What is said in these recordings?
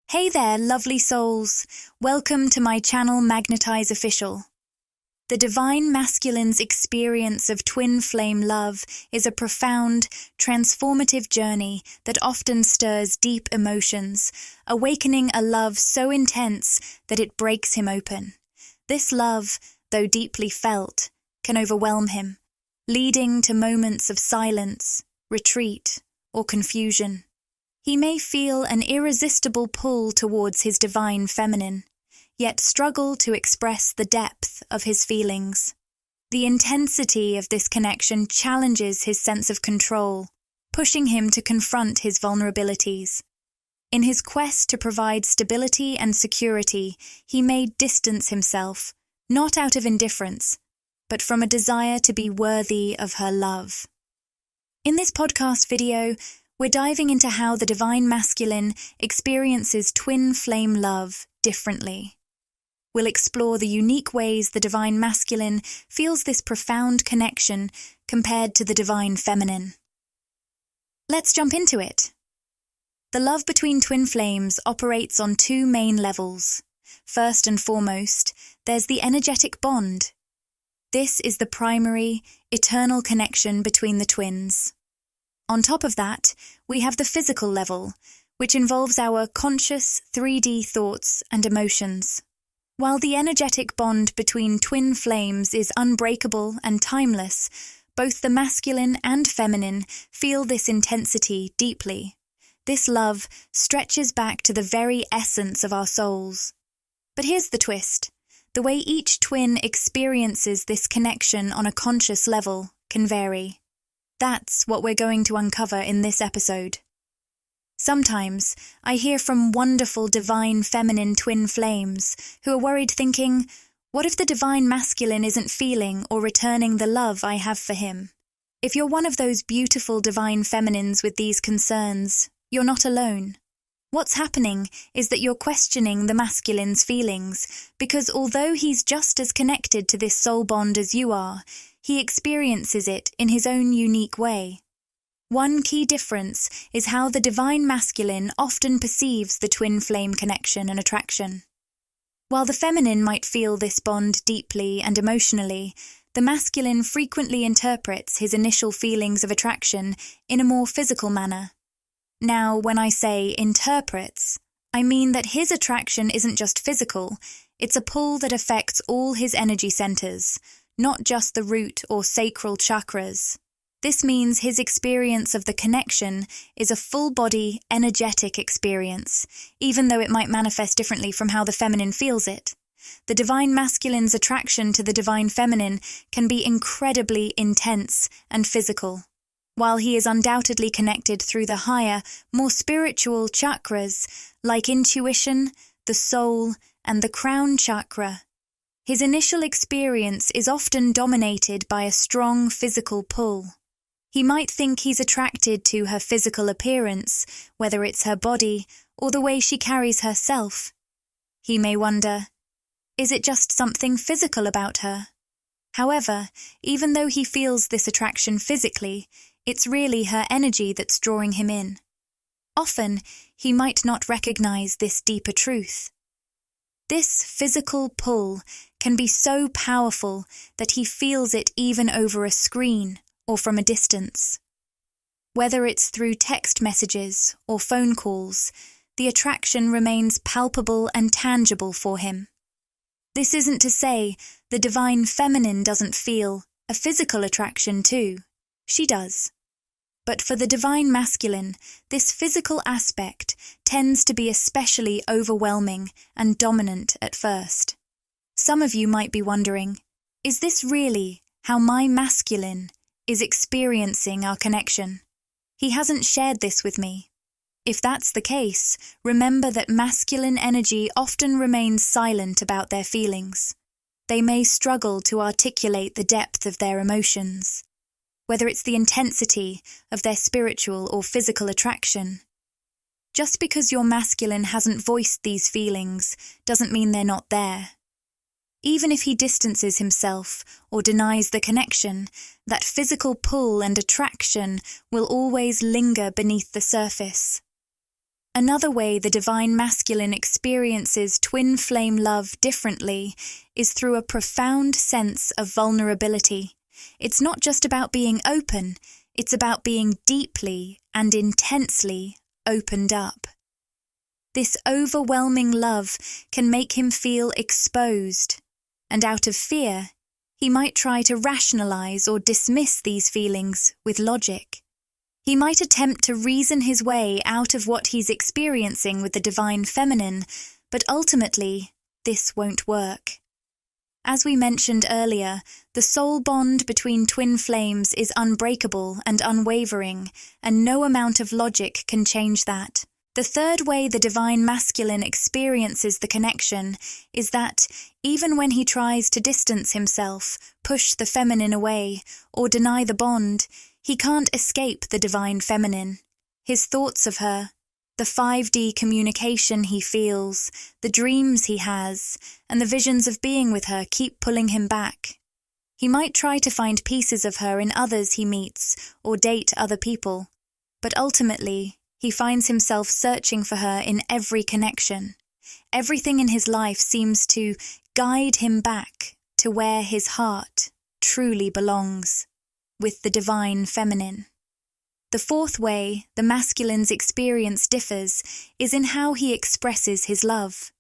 Hey there, lovely souls. Welcome to my channel Magnetize Official. The divine masculine's experience of twin flame love is a profound, transformative journey that often stirs deep emotions, awakening a love so intense that it breaks him open. This love, though deeply felt, can overwhelm him, leading to moments of silence, retreat, or confusion. He may feel an irresistible pull towards his divine feminine, yet struggle to express the depth of his feelings. The intensity of this connection challenges his sense of control, pushing him to confront his vulnerabilities. In his quest to provide stability and security, he may distance himself, not out of indifference, but from a desire to be worthy of her love. In this podcast video, we're diving into how the divine masculine experiences twin flame love differently. We'll explore the unique ways the divine masculine feels this profound connection compared to the divine feminine. Let's jump into it. The love between twin flames operates on two main levels. First and foremost, there's the energetic bond. This is the primary, eternal connection between the twins. On top of that, we have the physical level, which involves our conscious 3D thoughts and emotions. While the energetic bond between twin flames is unbreakable and timeless, both the masculine and feminine feel this intensity deeply. This love stretches back to the very essence of our souls. But here's the twist. The way each twin experiences this connection on a conscious level can vary. That's what we're going to uncover in this episode. Sometimes I hear from wonderful divine feminine twin flames who are worried thinking, what if the divine masculine isn't feeling or returning the love I have for him? If you're one of those beautiful divine feminines with these concerns, you're not alone. What's happening is that you're questioning the masculine's feelings because although he's just as connected to this soul bond as you are, he experiences it in his own unique way. One key difference is how the divine masculine often perceives the twin flame connection and attraction. While the feminine might feel this bond deeply and emotionally, the masculine frequently interprets his initial feelings of attraction in a more physical manner. Now, when I say interprets, I mean that his attraction isn't just physical, it's a pull that affects all his energy centers, not just the root or sacral chakras. This means his experience of the connection is a full-body, energetic experience, even though it might manifest differently from how the feminine feels it. The divine masculine's attraction to the divine feminine can be incredibly intense and physical. While he is undoubtedly connected through the higher, more spiritual chakras, like intuition, the soul, and the crown chakra, his initial experience is often dominated by a strong physical pull. He might think he's attracted to her physical appearance, whether it's her body or the way she carries herself. He may wonder, is it just something physical about her? However, even though he feels this attraction physically, it's really her energy that's drawing him in. Often, he might not recognize this deeper truth. This physical pull can be so powerful that he feels it even over a screen or from a distance. Whether it's through text messages or phone calls, the attraction remains palpable and tangible for him. This isn't to say the divine feminine doesn't feel a physical attraction too. She does. But for the divine masculine, this physical aspect tends to be especially overwhelming and dominant at first. Some of you might be wondering, is this really how my masculine is experiencing our connection? He hasn't shared this with me. If that's the case, remember that masculine energy often remains silent about their feelings. They may struggle to articulate the depth of their emotions, whether it's the intensity of their spiritual or physical attraction. Just because your masculine hasn't voiced these feelings doesn't mean they're not there. Even if he distances himself or denies the connection, that physical pull and attraction will always linger beneath the surface. Another way the divine masculine experiences twin flame love differently is through a profound sense of vulnerability. It's not just about being open, it's about being deeply and intensely opened up. This overwhelming love can make him feel exposed, and out of fear, he might try to rationalize or dismiss these feelings with logic. He might attempt to reason his way out of what he's experiencing with the divine feminine, but ultimately, this won't work. As we mentioned earlier, the soul bond between twin flames is unbreakable and unwavering, and no amount of logic can change that. The third way the divine masculine experiences the connection is that, even when he tries to distance himself, push the feminine away, or deny the bond, he can't escape the divine feminine. His thoughts of her, the 5D communication he feels, the dreams he has, and the visions of being with her keep pulling him back. He might try to find pieces of her in others he meets or date other people, but ultimately, he finds himself searching for her in every connection. Everything in his life seems to guide him back to where his heart truly belongs, with the divine feminine. The fourth way the masculine's experience differs is in how he expresses his love.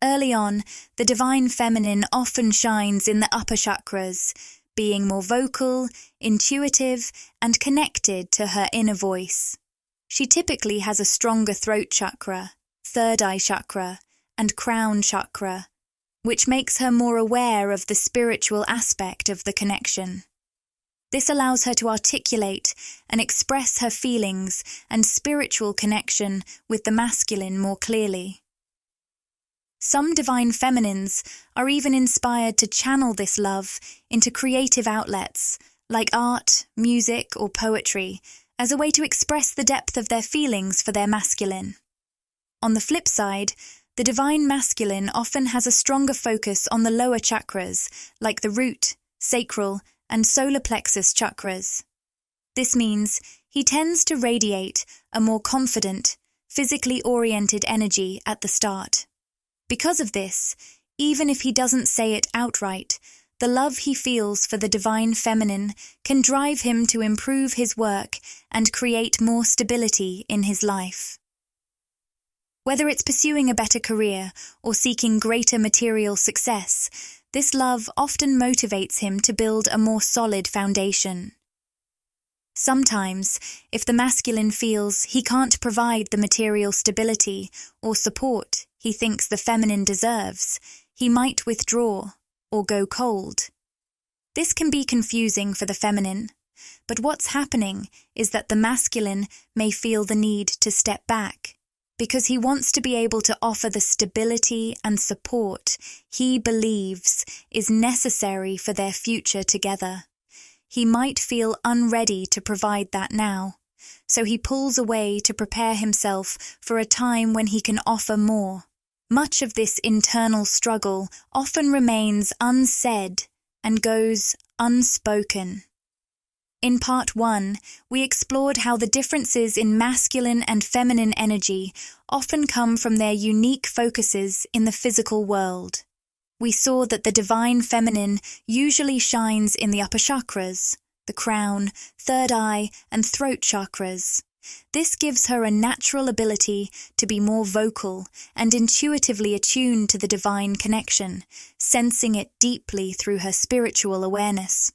Early on, the divine feminine often shines in the upper chakras, being more vocal, intuitive, and connected to her inner voice. She typically has a stronger throat chakra, third eye chakra, and crown chakra, which makes her more aware of the spiritual aspect of the connection. This allows her to articulate and express her feelings and spiritual connection with the masculine more clearly. Some divine feminines are even inspired to channel this love into creative outlets like art, music, or poetry, as a way to express the depth of their feelings for their masculine. On the flip side, the divine masculine often has a stronger focus on the lower chakras, like the root, sacral, and solar plexus chakras. This means he tends to radiate a more confident, physically oriented energy at the start. Because of this, even if he doesn't say it outright, the love he feels for the divine feminine can drive him to improve his work and create more stability in his life. Whether it's pursuing a better career or seeking greater material success, this love often motivates him to build a more solid foundation. Sometimes, if the masculine feels he can't provide the material stability or support he thinks the feminine deserves, he might withdraw or go cold. This can be confusing for the feminine, but what's happening is that the masculine may feel the need to step back, because he wants to be able to offer the stability and support he believes is necessary for their future together. He might feel unready to provide that now, so he pulls away to prepare himself for a time when he can offer more. Much of this internal struggle often remains unsaid and goes unspoken. In part 1, we explored how the differences in masculine and feminine energy often come from their unique focuses in the physical world. We saw that the divine feminine usually shines in the upper chakras, the crown, third eye, and throat chakras. This gives her a natural ability to be more vocal and intuitively attuned to the divine connection, sensing it deeply through her spiritual awareness.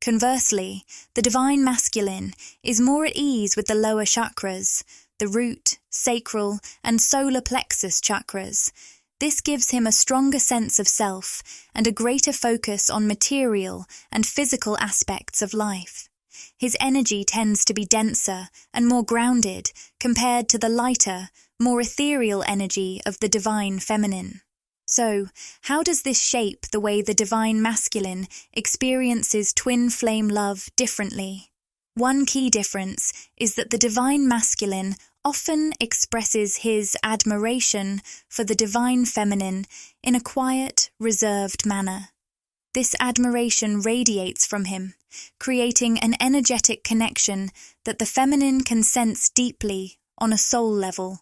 Conversely, the divine masculine is more at ease with the lower chakras, the root, sacral, and solar plexus chakras. This gives him a stronger sense of self and a greater focus on material and physical aspects of life. His energy tends to be denser and more grounded compared to the lighter, more ethereal energy of the divine feminine. So, how does this shape the way the divine masculine experiences twin flame love differently? One key difference is that the divine masculine often expresses his admiration for the divine feminine in a quiet, reserved manner. This admiration radiates from him, creating an energetic connection that the feminine can sense deeply on a soul level.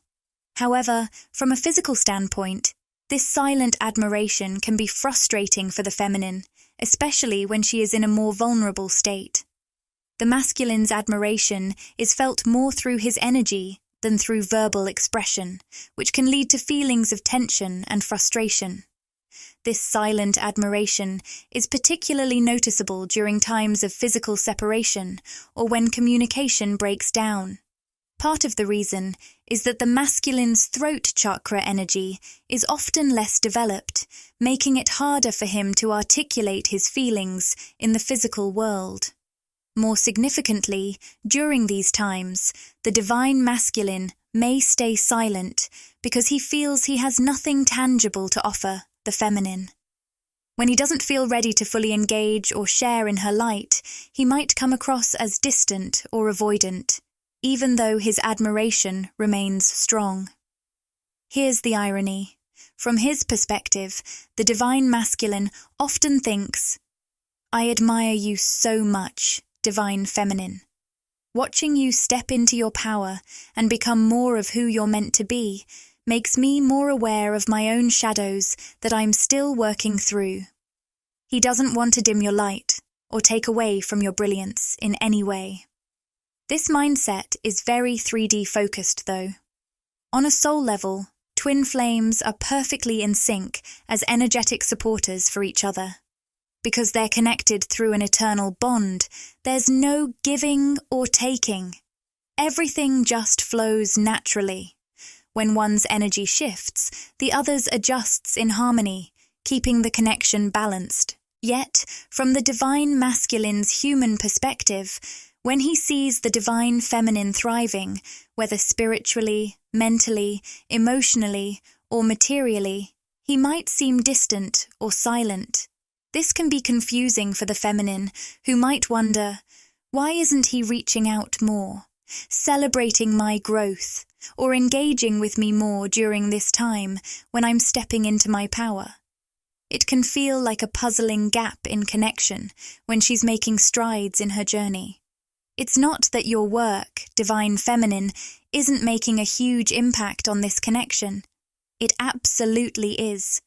However, from a physical standpoint, this silent admiration can be frustrating for the feminine, especially when she is in a more vulnerable state. The masculine's admiration is felt more through his energy than through verbal expression, which can lead to feelings of tension and frustration. This silent admiration is particularly noticeable during times of physical separation or when communication breaks down. Part of the reason is that the masculine's throat chakra energy is often less developed, making it harder for him to articulate his feelings in the physical world. More significantly, during these times, the divine masculine may stay silent because he feels he has nothing tangible to offer the feminine. When he doesn't feel ready to fully engage or share in her light, he might come across as distant or avoidant, even though his admiration remains strong. Here's the irony. From his perspective, the divine masculine often thinks, "I admire you so much, divine feminine. Watching you step into your power and become more of who you're meant to be makes me more aware of my own shadows that I'm still working through." He doesn't want to dim your light or take away from your brilliance in any way. This mindset is very 3D focused, though. On a soul level, twin flames are perfectly in sync as energetic supporters for each other. Because they're connected through an eternal bond, there's no giving or taking. Everything just flows naturally. When one's energy shifts, the other's adjusts in harmony, keeping the connection balanced. Yet, from the divine masculine's human perspective, when he sees the divine feminine thriving, whether spiritually, mentally, emotionally, or materially, he might seem distant or silent. This can be confusing for the feminine, who might wonder, why isn't he reaching out more, celebrating my growth, or engaging with me more during this time when I'm stepping into my power? It can feel like a puzzling gap in connection when she's making strides in her journey. It's not that your work, divine feminine, isn't making a huge impact on this connection. It absolutely is.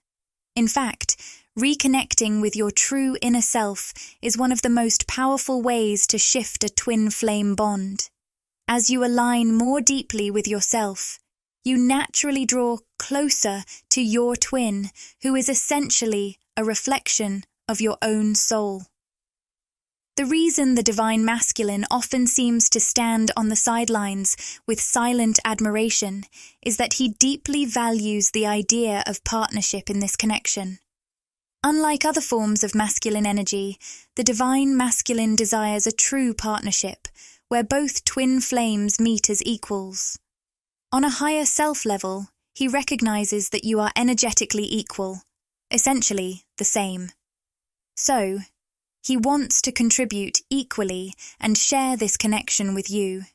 In fact, reconnecting with your true inner self is one of the most powerful ways to shift a twin flame bond. As you align more deeply with yourself, you naturally draw closer to your twin, who is essentially a reflection of your own soul. The reason the divine masculine often seems to stand on the sidelines with silent admiration is that he deeply values the idea of partnership in this connection. Unlike other forms of masculine energy, the divine masculine desires a true partnership, where both twin flames meet as equals. On a higher self level, he recognizes that you are energetically equal, essentially the same. So, he wants to contribute equally and share this connection with you.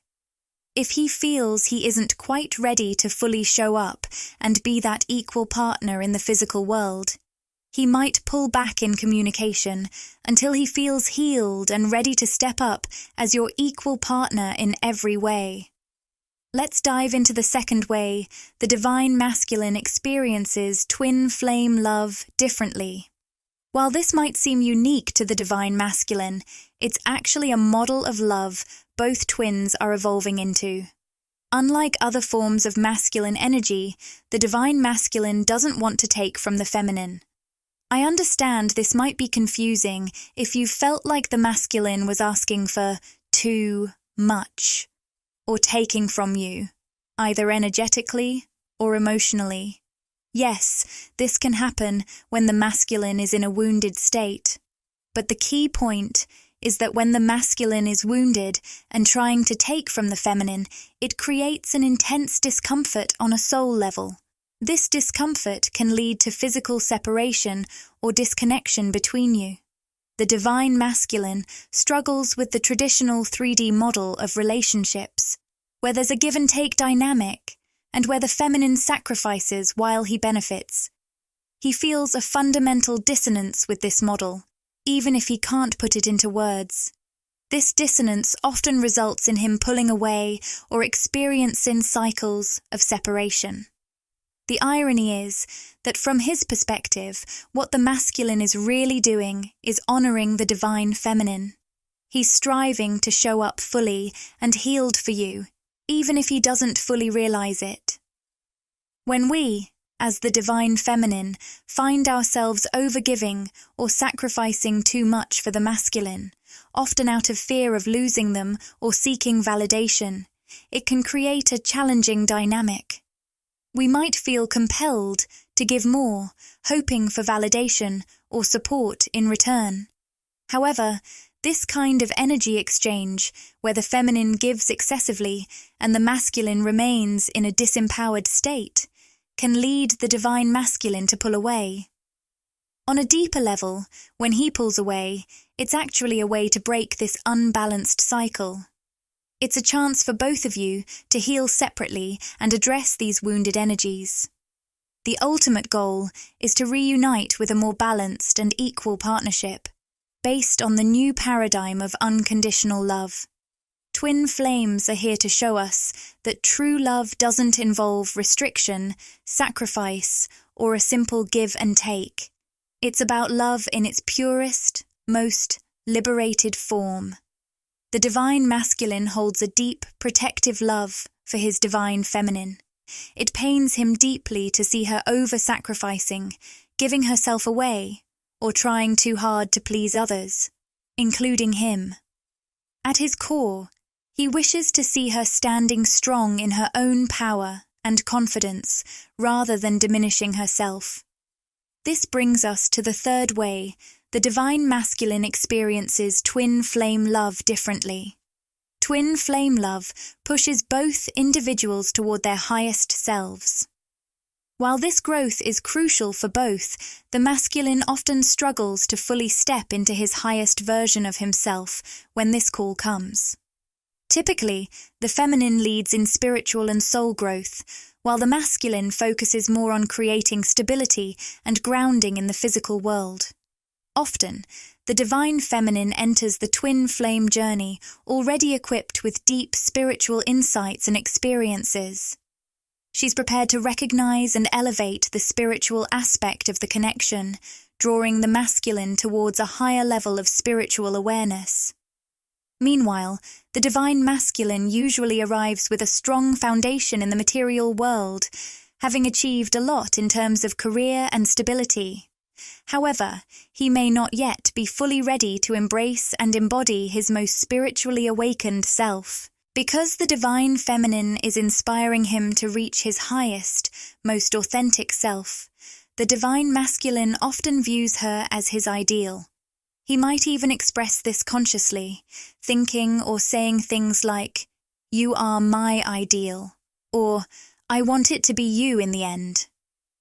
If he feels he isn't quite ready to fully show up and be that equal partner in the physical world, he might pull back in communication until he feels healed and ready to step up as your equal partner in every way. Let's dive into the second way the divine masculine experiences twin flame love differently. While this might seem unique to the divine masculine, it's actually a model of love both twins are evolving into. Unlike other forms of masculine energy, the divine masculine doesn't want to take from the feminine. I understand this might be confusing if you felt like the masculine was asking for too much, or taking from you, either energetically or emotionally. Yes, this can happen when the masculine is in a wounded state. But the key point is that when the masculine is wounded and trying to take from the feminine, it creates an intense discomfort on a soul level. This discomfort can lead to physical separation or disconnection between you. The divine masculine struggles with the traditional 3D model of relationships, where there's a give-and-take dynamic, and where the feminine sacrifices while he benefits. He feels a fundamental dissonance with this model, even if he can't put it into words. This dissonance often results in him pulling away or experiencing cycles of separation. The irony is that from his perspective, what the masculine is really doing is honoring the divine feminine. He's striving to show up fully and healed for you, even if he doesn't fully realize it. When we, as the divine feminine, find ourselves overgiving or sacrificing too much for the masculine, often out of fear of losing them or seeking validation, it can create a challenging dynamic. We might feel compelled to give more, hoping for validation or support in return. However, this kind of energy exchange, where the feminine gives excessively and the masculine remains in a disempowered state, can lead the divine masculine to pull away. On a deeper level, when he pulls away, it's actually a way to break this unbalanced cycle. It's a chance for both of you to heal separately and address these wounded energies. The ultimate goal is to reunite with a more balanced and equal partnership, based on the new paradigm of unconditional love. Twin flames are here to show us that true love doesn't involve restriction, sacrifice, or a simple give and take. It's about love in its purest, most liberated form. The divine masculine holds a deep, protective love for his divine feminine. It pains him deeply to see her over-sacrificing, giving herself away, or trying too hard to please others, including him. At his core, he wishes to see her standing strong in her own power and confidence rather than diminishing herself. This brings us to the third way the divine masculine experiences twin flame love differently. Twin flame love pushes both individuals toward their highest selves. While this growth is crucial for both, the masculine often struggles to fully step into his highest version of himself when this call comes. Typically, the feminine leads in spiritual and soul growth, while the masculine focuses more on creating stability and grounding in the physical world. Often, the divine feminine enters the twin flame journey already equipped with deep spiritual insights and experiences. She's prepared to recognize and elevate the spiritual aspect of the connection, drawing the masculine towards a higher level of spiritual awareness. Meanwhile, the divine masculine usually arrives with a strong foundation in the material world, having achieved a lot in terms of career and stability. However, he may not yet be fully ready to embrace and embody his most spiritually awakened self. Because the divine feminine is inspiring him to reach his highest, most authentic self, the divine masculine often views her as his ideal. He might even express this consciously, thinking or saying things like, "You are my ideal," or "I want it to be you in the end."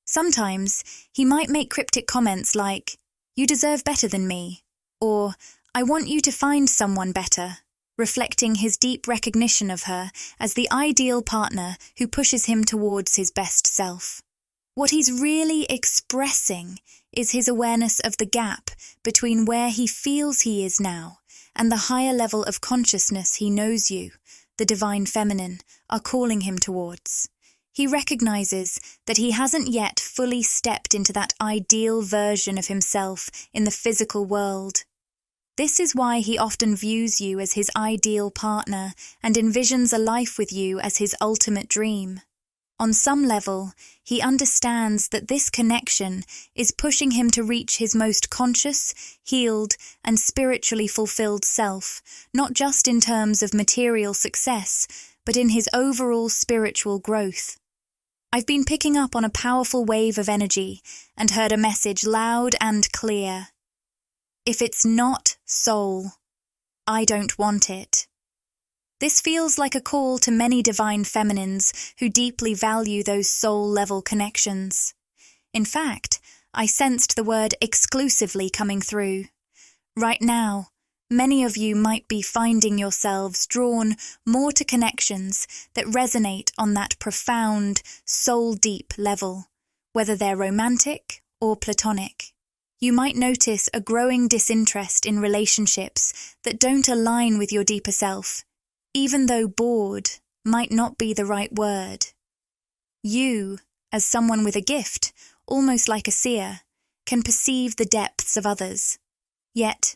Sometimes, he might make cryptic comments like, "You deserve better than me," or "I want you to find someone better," reflecting his deep recognition of her as the ideal partner who pushes him towards his best self. What he's really expressing is his awareness of the gap between where he feels he is now and the higher level of consciousness he knows you, the divine feminine, are calling him towards. He recognizes that he hasn't yet fully stepped into that ideal version of himself in the physical world. This is why he often views you as his ideal partner and envisions a life with you as his ultimate dream. On some level, he understands that this connection is pushing him to reach his most conscious, healed, and spiritually fulfilled self, not just in terms of material success, but in his overall spiritual growth. I've been picking up on a powerful wave of energy and heard a message loud and clear. If it's not soul, I don't want it. This feels like a call to many divine feminines who deeply value those soul-level connections. In fact, I sensed the word exclusively coming through. Right now, many of you might be finding yourselves drawn more to connections that resonate on that profound, soul-deep level, whether they're romantic or platonic. You might notice a growing disinterest in relationships that don't align with your deeper self, even though bored might not be the right word. You, as someone with a gift, almost like a seer, can perceive the depths of others. Yet,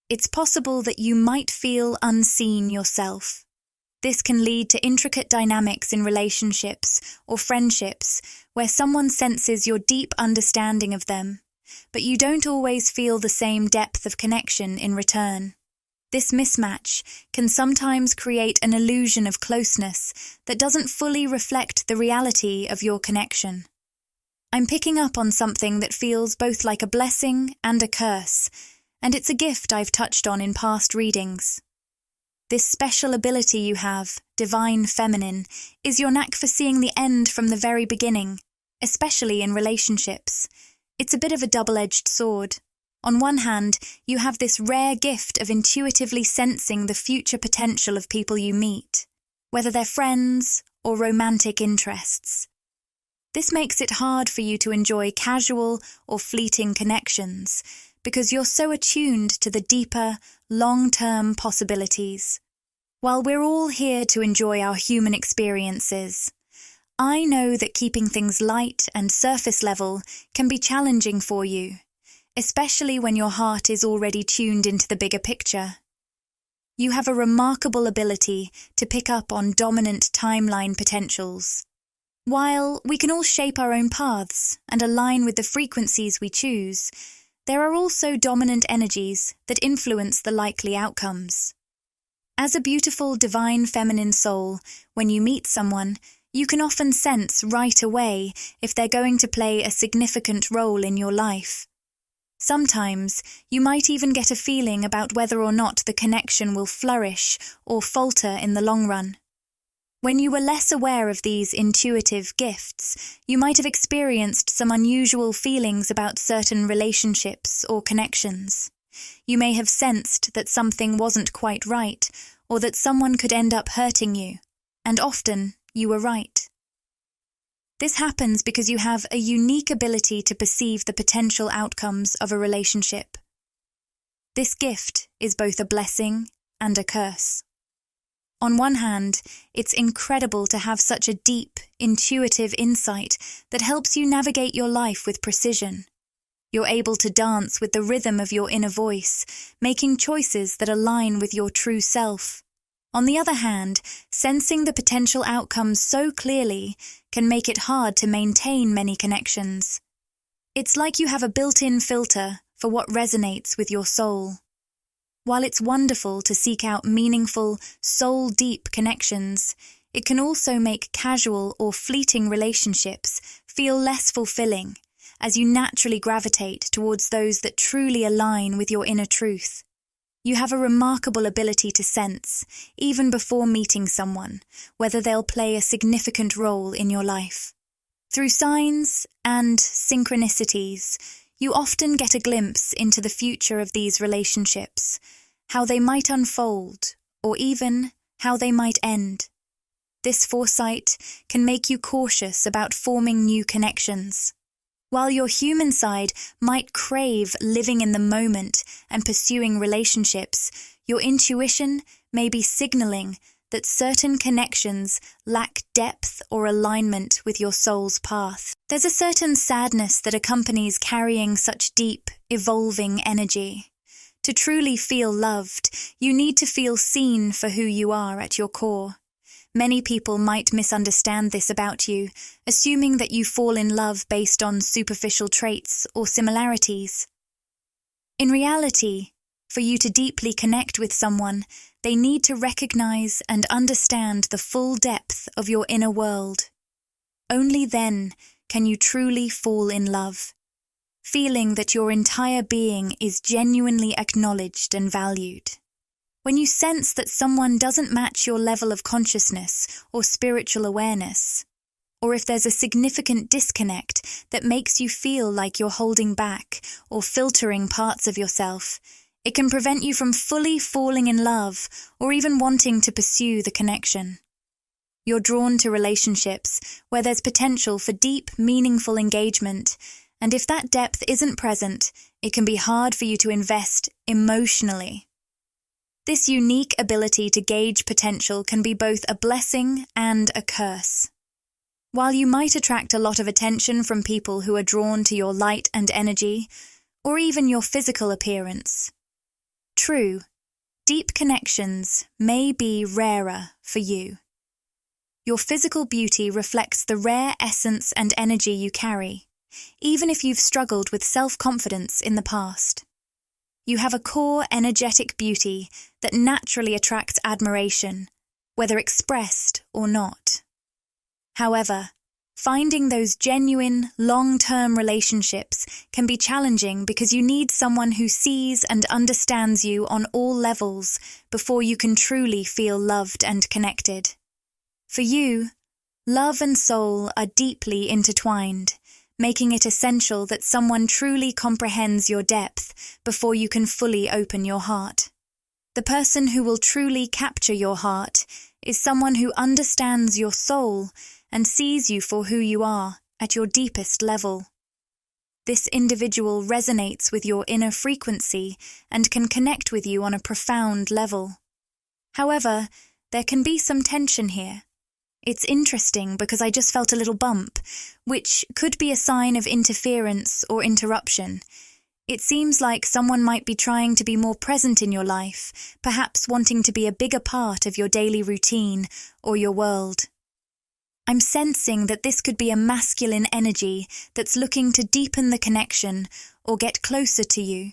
it's possible that you might feel unseen yourself. This can lead to intricate dynamics in relationships or friendships where someone senses your deep understanding of them, but you don't always feel the same depth of connection in return. This mismatch can sometimes create an illusion of closeness that doesn't fully reflect the reality of your connection. I'm picking up on something that feels both like a blessing and a curse, and it's a gift I've touched on in past readings. This special ability you have, divine feminine, is your knack for seeing the end from the very beginning, especially in relationships. It's a bit of a double-edged sword. On one hand, you have this rare gift of intuitively sensing the future potential of people you meet, whether they're friends or romantic interests. This makes it hard for you to enjoy casual or fleeting connections because you're so attuned to the deeper, long-term possibilities. While we're all here to enjoy our human experiences, I know that keeping things light and surface level can be challenging for you, especially when your heart is already tuned into the bigger picture. You have a remarkable ability to pick up on dominant timeline potentials. While we can all shape our own paths and align with the frequencies we choose, there are also dominant energies that influence the likely outcomes. As a beautiful divine feminine soul, when you meet someone, you can often sense right away if they're going to play a significant role in your life. Sometimes, you might even get a feeling about whether or not the connection will flourish or falter in the long run. When you were less aware of these intuitive gifts, you might have experienced some unusual feelings about certain relationships or connections. You may have sensed that something wasn't quite right, or that someone could end up hurting you, and often you were right. This happens because you have a unique ability to perceive the potential outcomes of a relationship. This gift is both a blessing and a curse. On one hand, it's incredible to have such a deep, intuitive insight that helps you navigate your life with precision. You're able to dance with the rhythm of your inner voice, making choices that align with your true self. On the other hand, sensing the potential outcomes so clearly can make it hard to maintain many connections. It's like you have a built-in filter for what resonates with your soul. While it's wonderful to seek out meaningful, soul-deep connections, it can also make casual or fleeting relationships feel less fulfilling, as you naturally gravitate towards those that truly align with your inner truth. You have a remarkable ability to sense, even before meeting someone, whether they'll play a significant role in your life. Through signs and synchronicities, you often get a glimpse into the future of these relationships, how they might unfold, or even how they might end. This foresight can make you cautious about forming new connections. While your human side might crave living in the moment and pursuing relationships, your intuition may be signaling that certain connections lack depth or alignment with your soul's path. There's a certain sadness that accompanies carrying such deep, evolving energy. To truly feel loved, you need to feel seen for who you are at your core. Many people might misunderstand this about you, assuming that you fall in love based on superficial traits or similarities. In reality, for you to deeply connect with someone, they need to recognize and understand the full depth of your inner world. Only then can you truly fall in love, feeling that your entire being is genuinely acknowledged and valued. When you sense that someone doesn't match your level of consciousness or spiritual awareness, or if there's a significant disconnect that makes you feel like you're holding back or filtering parts of yourself, it can prevent you from fully falling in love or even wanting to pursue the connection. You're drawn to relationships where there's potential for deep, meaningful engagement, and if that depth isn't present, it can be hard for you to invest emotionally. This unique ability to gauge potential can be both a blessing and a curse. While you might attract a lot of attention from people who are drawn to your light and energy, or even your physical appearance, true, deep connections may be rarer for you. Your physical beauty reflects the rare essence and energy you carry, even if you've struggled with self-confidence in the past. You have a core energetic beauty that naturally attracts admiration, whether expressed or not. However, finding those genuine, long-term relationships can be challenging because you need someone who sees and understands you on all levels before you can truly feel loved and connected. For you, love and soul are deeply intertwined, making it essential that someone truly comprehends your depth before you can fully open your heart. The person who will truly capture your heart is someone who understands your soul and sees you for who you are at your deepest level. This individual resonates with your inner frequency and can connect with you on a profound level. However, there can be some tension here. It's interesting because I just felt a little bump, which could be a sign of interference or interruption. It seems like someone might be trying to be more present in your life, perhaps wanting to be a bigger part of your daily routine or your world. I'm sensing that this could be a masculine energy that's looking to deepen the connection or get closer to you.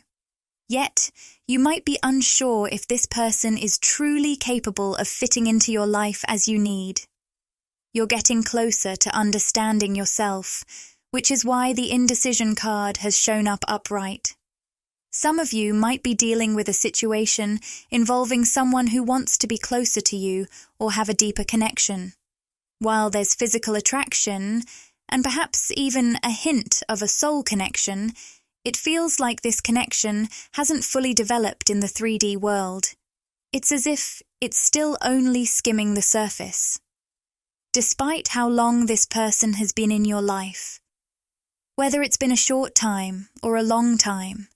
Yet, you might be unsure if this person is truly capable of fitting into your life as you need. You're getting closer to understanding yourself, which is why the indecision card has shown up upright. Some of you might be dealing with a situation involving someone who wants to be closer to you or have a deeper connection. While there's physical attraction, and perhaps even a hint of a soul connection, it feels like this connection hasn't fully developed in the 3D world. It's as if it's still only skimming the surface. Despite how long this person has been in your life, whether it's been a short time or a long time,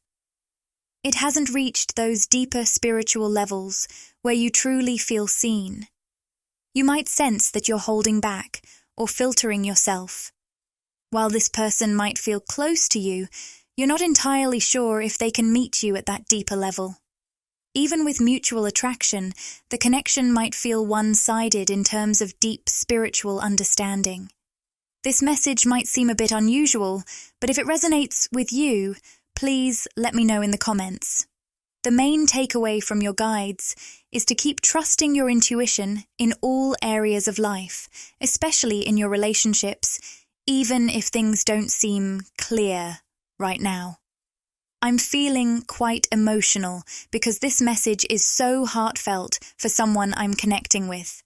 it hasn't reached those deeper spiritual levels where you truly feel seen. You might sense that you're holding back or filtering yourself. While this person might feel close to you, you're not entirely sure if they can meet you at that deeper level. Even with mutual attraction, the connection might feel one-sided in terms of deep spiritual understanding. This message might seem a bit unusual, but if it resonates with you, please let me know in the comments. The main takeaway from your guides is to keep trusting your intuition in all areas of life, especially in your relationships, even if things don't seem clear right now. I'm feeling quite emotional because this message is so heartfelt for someone I'm connecting with.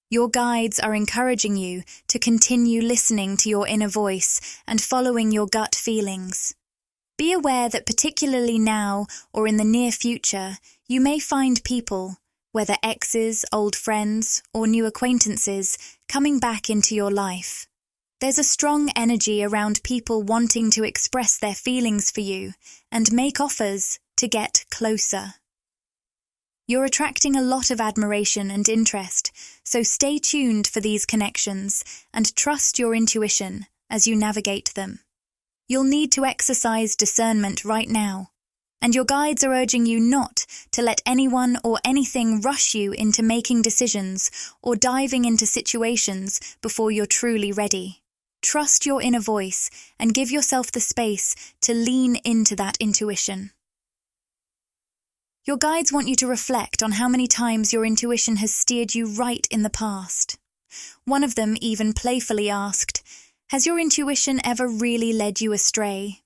Your guides are encouraging you to continue listening to your inner voice and following your gut feelings. Be aware that particularly now or in the near future, you may find people, whether exes, old friends, or new acquaintances, coming back into your life. There's a strong energy around people wanting to express their feelings for you and make offers to get closer. You're attracting a lot of admiration and interest, so stay tuned for these connections and trust your intuition as you navigate them. You'll need to exercise discernment right now, and your guides are urging you not to let anyone or anything rush you into making decisions or diving into situations before you're truly ready. Trust your inner voice and give yourself the space to lean into that intuition. Your guides want you to reflect on how many times your intuition has steered you right in the past. One of them even playfully asked, "Has your intuition ever really led you astray?"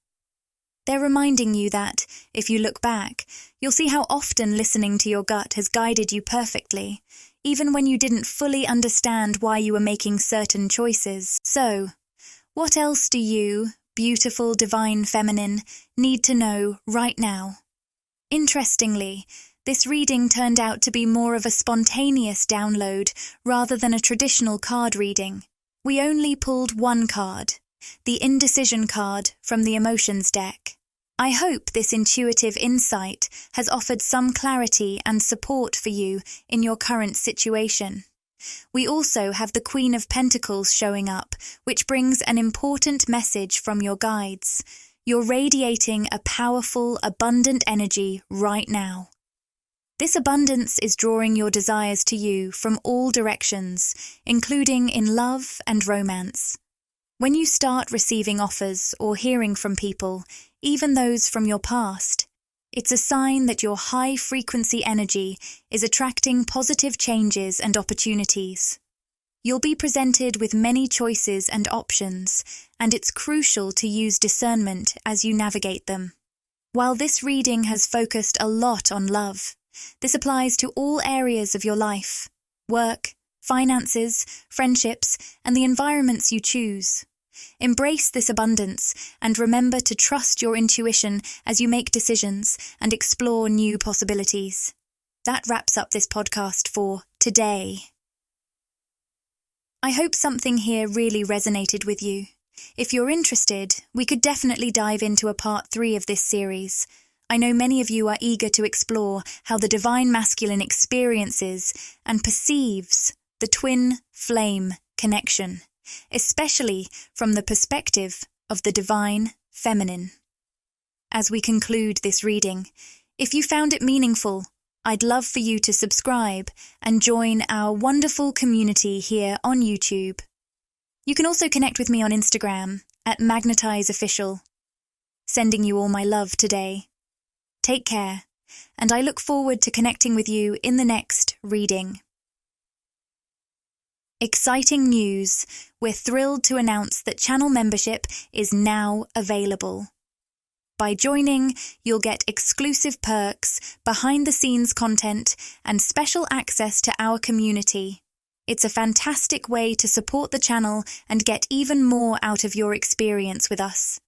They're reminding you that, if you look back, you'll see how often listening to your gut has guided you perfectly, even when you didn't fully understand why you were making certain choices. So, what else do you, beautiful divine feminine, need to know right now? Interestingly, this reading turned out to be more of a spontaneous download rather than a traditional card reading. We only pulled one card, the indecision card from the emotions deck. I hope this intuitive insight has offered some clarity and support for you in your current situation. We also have the Queen of Pentacles showing up, which brings an important message from your guides. You're radiating a powerful, abundant energy right now. This abundance is drawing your desires to you from all directions, including in love and romance. When you start receiving offers or hearing from people, even those from your past, it's a sign that your high-frequency energy is attracting positive changes and opportunities. You'll be presented with many choices and options, and it's crucial to use discernment as you navigate them. While this reading has focused a lot on love, this applies to all areas of your life: work, finances, friendships, and the environments you choose. Embrace this abundance and remember to trust your intuition as you make decisions and explore new possibilities. That wraps up this podcast for today. I hope something here really resonated with you. If you're interested, we could definitely dive into a part 3 of this series. I know many of you are eager to explore how the divine masculine experiences and perceives the twin flame connection, especially from the perspective of the divine feminine. As we conclude this reading, if you found it meaningful, I'd love for you to subscribe and join our wonderful community here on YouTube. You can also connect with me on Instagram at Magnetize Official. Sending you all my love today. Take care, and I look forward to connecting with you in the next reading. Exciting news! We're thrilled to announce that channel membership is now available. By joining, you'll get exclusive perks, behind-the-scenes content, and special access to our community. It's a fantastic way to support the channel and get even more out of your experience with us.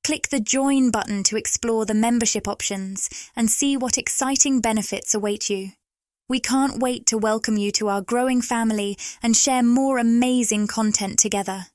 Click the Join button to explore the membership options and see what exciting benefits await you. We can't wait to welcome you to our growing family and share more amazing content together.